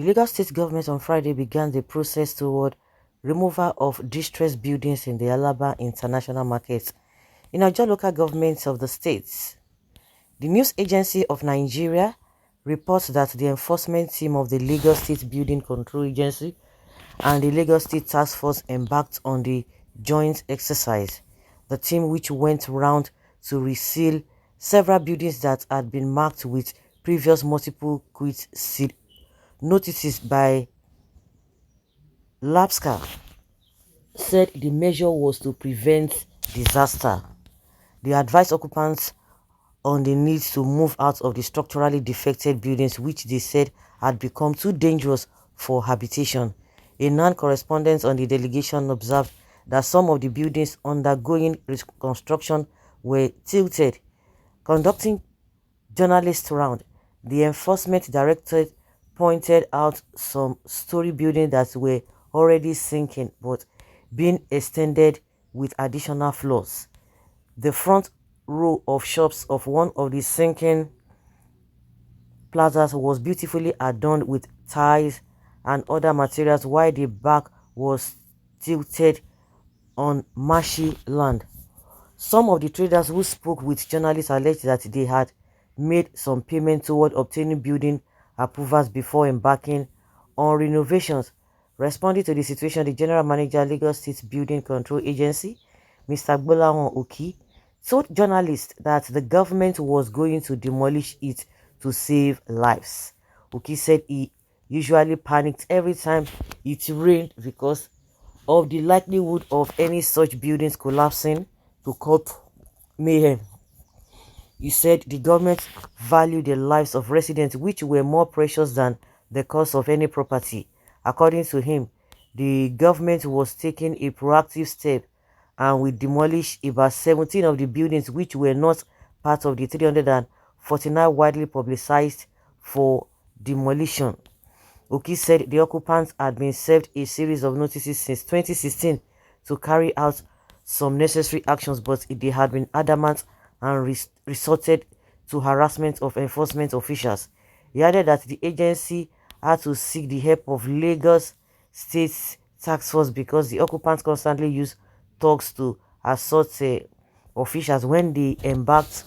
Lagos State government on Friday began the process toward removal of distressed buildings in the Alaba International Market in Ojo local governments of the states. The News Agency of Nigeria reports that the enforcement team of the Lagos State Building Control Agency and the Lagos State Task Force embarked on the joint exercise. The team, which went round to reseal several buildings that had been marked with previous multiple quit seal notices by LAPSCA, said the measure was to prevent disaster. They advised occupants on the need to move out of the structurally defected buildings, which they said had become too dangerous for habitation. A non-correspondent on the delegation observed that some of the buildings undergoing reconstruction were tilted. Conducting journalists round, the enforcement directorate pointed out some story buildings that were already sinking but being extended with additional floors. The front row of shops of one of the sinking plazas was beautifully adorned with tiles and other materials, while the back was tilted on marshy land. Some of the traders who spoke with journalists alleged that they had made some payment toward obtaining building approvals before embarking on renovations. Responding to the situation, the General Manager, Lagos State Building Control Agency, Mr. Gbolahan, told journalists that the government was going to demolish it to save lives. Oki said he usually panicked every time it rained because of the likelihood of any such buildings collapsing to cause mayhem. He said the government valued the lives of residents, which were more precious than the cost of any property. According to him, the government was taking a proactive step and will demolish about 17 of the buildings which were not part of the 349 widely publicized for demolition. Oki said the occupants had been served a series of notices since 2016 to carry out some necessary actions, but they had been adamant and resorted to harassment of enforcement officials. He added that the agency had to seek the help of Lagos State Task Force because the occupants constantly used thugs to assault officials when they embarked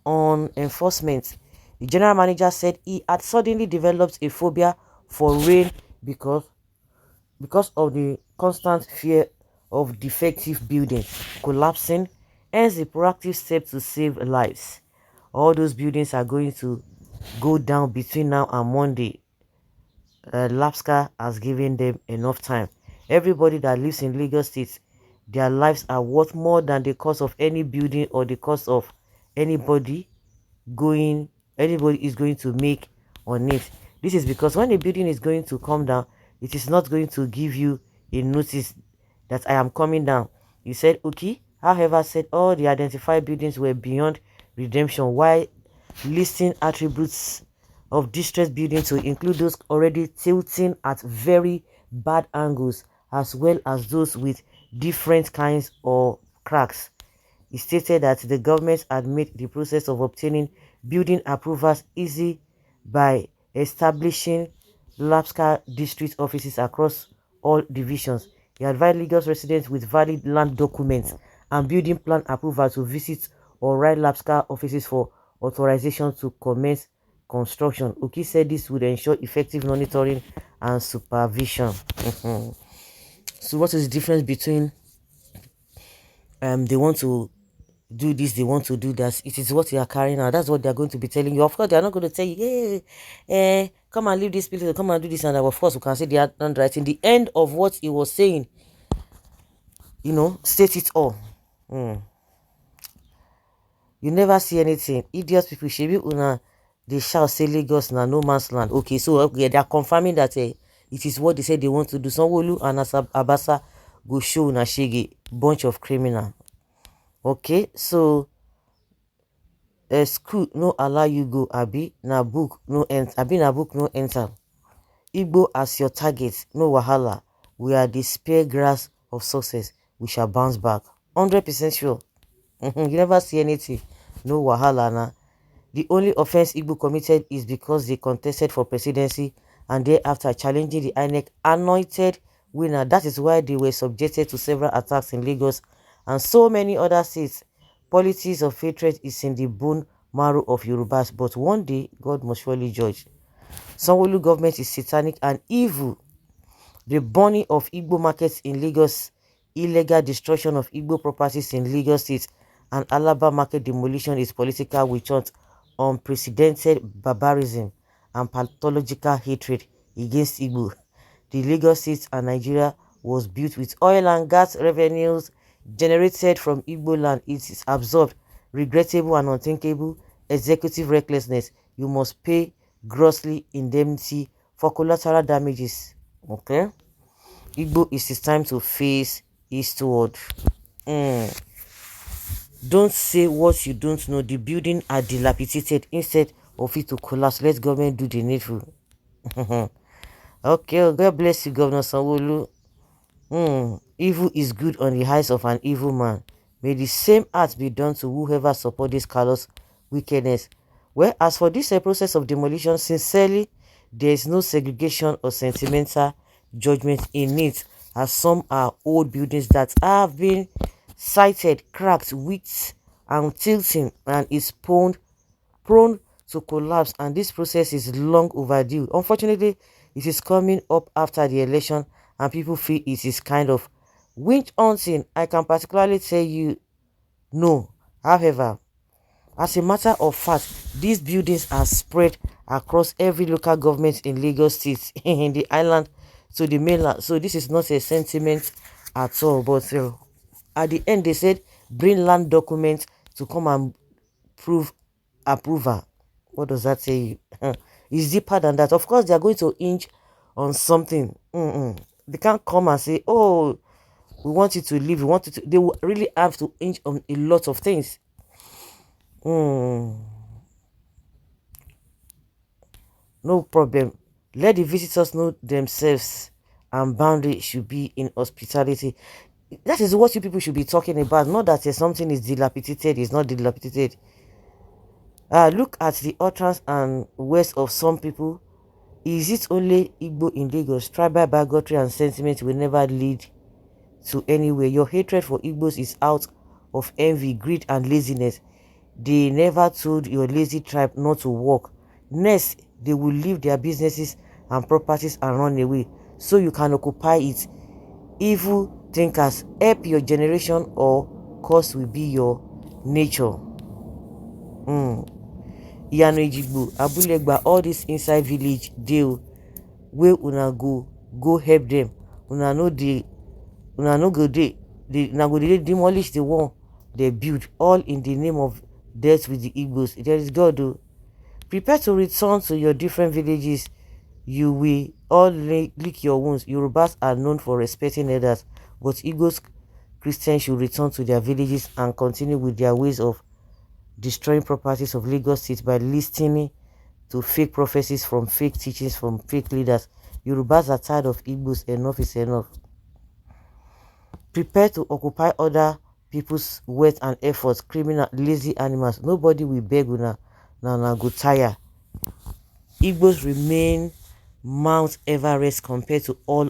on enforcement. The general manager said he had suddenly developed a phobia for rain because of the constant fear of defective buildings collapsing, hence a proactive step to save lives. All those buildings are going to go down between now and Monday. LAPSCA has given them enough time. Everybody that lives in Lagos State, their lives are worth more than the cost of any building or the cost of anybody is going to make on it. This is because when a building is going to come down, it is not going to give you a notice that I am coming down. He said, okay, however, said all the identified buildings were beyond redemption, while listing attributes of distressed buildings to include those already tilting at very bad angles, as well as those with different kinds of cracks. He stated that the government had made the process of obtaining building approvals easy by establishing LAPSCA district offices across all divisions. He advised Lagos residents with valid land documents and building plan approval to visit or write LAPSCA offices for authorization to commence construction. Oki said this would ensure effective monitoring and supervision. So what is the difference between they want to do this, they want to do that? It is what you are carrying out. That's what they are going to be telling you. Of course, they are not going to tell you, hey, come and leave this place, come and do this, and of course, we can say they are handwriting. The end of what he was saying, state it all. You never see anything. Idiot people, shebi una, they shall say Lagos na no man's land. Okay, so they are confirming that it is what they said they want to do. Sanwo-Olu and Abasa go show una shege, bunch of criminal. Okay, so school no allow you go, abi na book no enter. Igbo as your target, no wahala. We are the spear grass of success. We shall bounce back. 100% sure. You never see anything. No wahala na. The only offense Igbo committed is because they contested for presidency and thereafter challenging the INEC anointed winner. That is why they were subjected to several attacks in Lagos and so many other states. Politics of hatred is in the bone marrow of Yorubas, but one day God must surely judge. Sanwo-Olu government is satanic and evil. The burning of Igbo markets in Lagos, illegal destruction of Igbo properties in Lagos State, and Alaba market demolition is political witch hunt, unprecedented barbarism, and pathological hatred against Igbo. The Lagos State and Nigeria was built with oil and gas revenues generated from Igbo land. It is absorbed, regrettable and unthinkable executive recklessness. You must pay grossly indemnity for collateral damages. Okay? Igbo, it's time to face eastward. Don't say what you don't know. The building are dilapidated. Instead of it to collapse, let government do the needful. Okay, God bless you, Governor Sanwo-Olu. Evil is good on the eyes of an evil man. May the same act be done to whoever support this callous wickedness. Well, as for this process of demolition, sincerely, there is no segregation or sentimental judgment in it, as some are old buildings that have been sighted, cracked, weak, and tilting, and is prone to collapse, and this process is long overdue. Unfortunately, it is coming up after the election and people feel it is kind of witch hunting. I can particularly tell you no. However, as a matter of fact, these buildings are spread across every local government in Lagos State, in the island to the mainland. So this is not a sentiment at all. But at the end, they said bring land documents to come and prove approval. What does that say? It's deeper than that. Of course, they are going to hinge on something. They can't come and say, oh, we want you to leave. We want you to. They will really have to hinge on a lot of things. No problem. Let the visitors know themselves, and boundary should be in hospitality. That is what you people should be talking about. Not that something is dilapidated. It's not dilapidated. Look at the utterance and words of some people. Is it only Igbo in Lagos? Tribal bigotry and sentiment will never lead to anywhere. Your hatred for Igbos is out of envy, greed, and laziness. They never told your lazy tribe not to work. Next, they will leave their businesses and properties and run away so you can occupy it. Evil thinkers, help your generation or cause will be your nature. Iyano Ejigbo, Abulegba, all this inside village deal where una go help them. Una no go dey demolish the one they build, all in the name of death with the Igbos. There is God though. Prepare to return to your different villages. You will all lick your wounds. Yorubas are known for respecting others, but Igbos Christians should return to their villages and continue with their ways of destroying properties of Lagos State by listening to fake prophecies from fake teachings from fake leaders. Yorubas are tired of Igbos. Enough is enough. Prepare to occupy other people's wealth and efforts. Criminal, lazy animals. Nobody will beg una. Now go tire. Igbos remain Mount Everest compared to all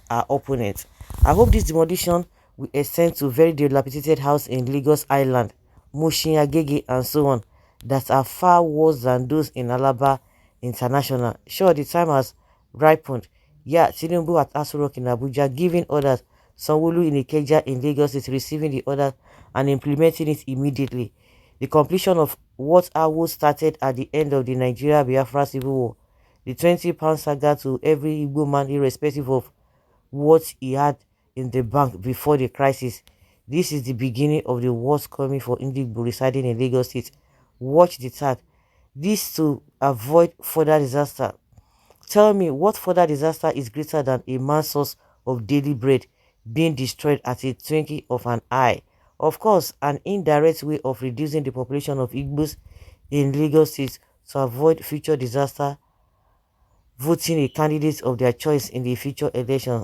our opponents. I hope this demolition will extend to very dilapidated house in Lagos Island, Mushin, Agege, and so on, that are far worse than those in Alaba International. Sure, the time has ripened. Yeah, Tinubu at Aso Rock in Abuja giving orders. Sanwo-Olu in Ikeja in Lagos is receiving the order and implementing it immediately. The completion of what Awo started at the end of the Nigeria-Biafra Civil War. The 20-pound saga to every Igbo man, irrespective of what he had in the bank before the crisis. This is the beginning of the worst coming for Igbo residing in Lagos State. Watch the tag. This to avoid further disaster. Tell me, what further disaster is greater than a man's source of daily bread being destroyed at a twinkle of an eye? Of course, an indirect way of reducing the population of Igbos in Lagos State to avoid future disaster, voting a candidate of their choice in the future election.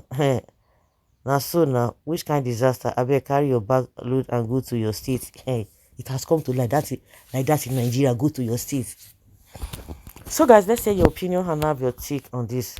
Now, so now, which kind of disaster? I better carry your bag load and go to your state. Hey, it has come to like that in Nigeria. Go to your state. So guys, let's say your opinion and have your take on this.